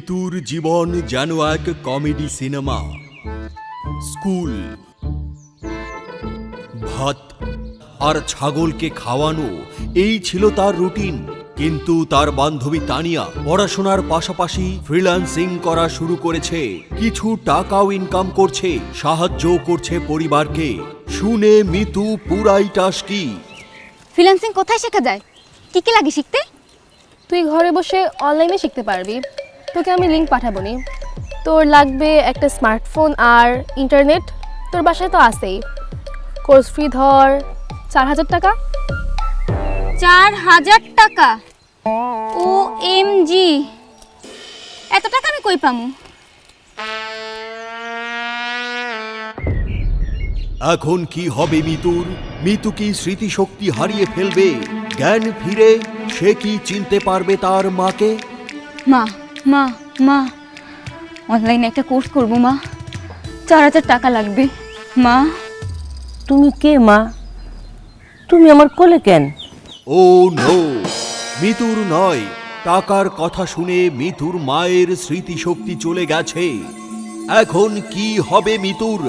মিতুর জীবন যেন এক comedy cinema. School, ভাত আর ছাগলকে খাওয়ানো এই ছিল তার রুটিন। কিন্তু তার বান্ধবী তানিয়া পড়াশোনার পাশাপাশি ফ্রিল্যান্সিং করা শুরু করেছে, কিছু টাকাও ইনকাম করছে, সাহায্য করছে পরিবারকে। শুনে মিতু পুরাই টাস্কি। ফ্রিল্যান্সিং কোথায় শেখা যায়? কি কি লাগে শিখতে? তুই ঘরে বসে অনলাইনে শিখতে পারবি। তোকে আমি লিঙ্ক পাঠাবো নি। তোর লাগবে একটা স্মার্টফোন আর ইন্টারনেট। তোর বাসায় তো আছেই। কোর্স ফি ধর 4,000 টাকা। 4,000 টাকা? OMG, এত টাকা আমি কই পামু? এখন কি হবে মিতুর? মিতু কি স্মৃতিশক্তি হারিয়ে ফেলবে? জ্ঞান ফিরে সে কি চিনতে পারবে তার মাকে? মা মা মা, অনলাইনে একটা কোর্স করবো মা, 4,000 টাকা লাগবে মা। তুমি কে মা? তুমি আমার কোলে কেন? ও নো, মিতুর নয়। টাকার কথা শুনে মিতুর মায়ের স্মৃতিশক্তি চলে গেছে। এখন কি হবে মিতুর?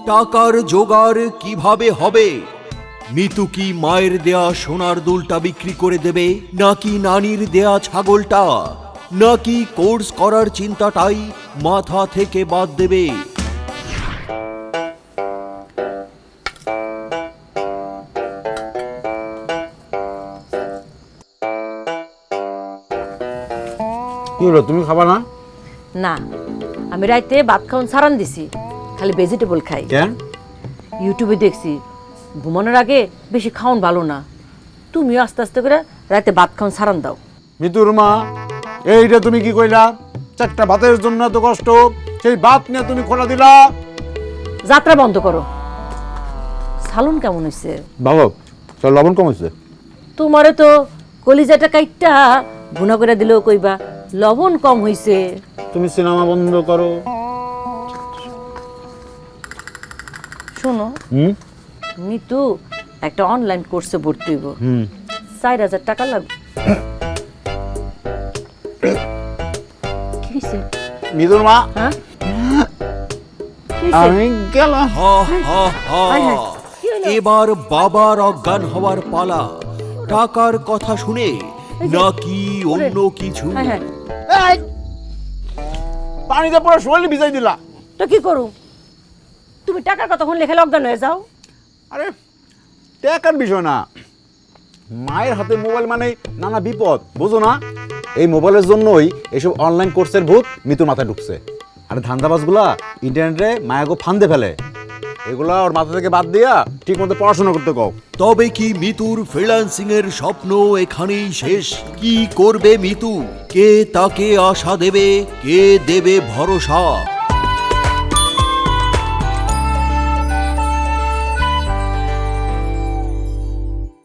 টাকার জোগাড় কিভাবে হবে? মিতু কি মায়ের দেয়া সোনার দুলটা বিক্রি করে দেবে, নাকি নানির দেয়া ছাগলটা, নাকি কোর্স করার চিন্তাটাই মাথা থেকে বাদ দেবে? কি হলো, তুমি খাবা না? না, আমি রাইতে ভাত খাওয়ান সারান দিছি, খালি ভেজিটেবল খাই। কেন? ইউটিউবে দেখছি ঘুমানোর আগে বেশি খাওয়ান ভালো না। তুমিও আস্তে আস্তে করে রাইতে ভাত খাওয়ান সারান দাও। মিতুর মা, এইটা তুমি কি কইলা? 4টা ভাতের জন্য এত কষ্ট, সেই ভাত নিয়ে তুমি খোলা দিলা। যাত্রা বন্ধ করো। সালুন কেমন হয়েছে? ভালো, চল লবণ কম হয়েছে। তোমারে তো কলিজাটা কাইটটা ভুনা করে দিলেও কইবা লবণ কম হইছে। তুমি সিনেমা বন্ধ করো। শোনো, মিতু একটা অনলাইন কোর্সে ভর্তি হইব। 4,000 টাকা লাগবে। কি হইছে? মিতুর মা, হ্যাঁ? কি হইছে? আমি গেলাম। হা হা হা। হায় হায়, কি হলো? এবার বাবার অজ্ঞান হওয়ার পালা। টাকার কথা শুনে নাকি অন্য কিছু? হ্যাঁ হ্যাঁ, এই, পানিতে পুরো শরীর ভিজাই দিলা। তো কি করু? তুমি টাকার কথা শুনলে খেলে অজ্ঞান হয়ে যাও। আরে টাকার বিষয় না, মায়ের হাতে মোবাইল মানে নানা বিপদ, বুঝো না? এই মোবাইলের জন্যই এইসব অনলাইন কোর্সের ভূত মিতুর মাথায় ঢুকছে। আরে ধান্দাবাজগুলা ইন্টারনেটে মায়াগো ফান্দে ফেলে, এগুলা ওর মাথা থেকে বাদ দিয়া ঠিক মতো পড়াশোনা করতে কও। তবে কি মিতুর ফ্রিল্যান্সিং এর স্বপ্ন এখানেই শেষ? কি করবে মিতু? কে তাকে আশা দেবে? কে দেবে ভরসা?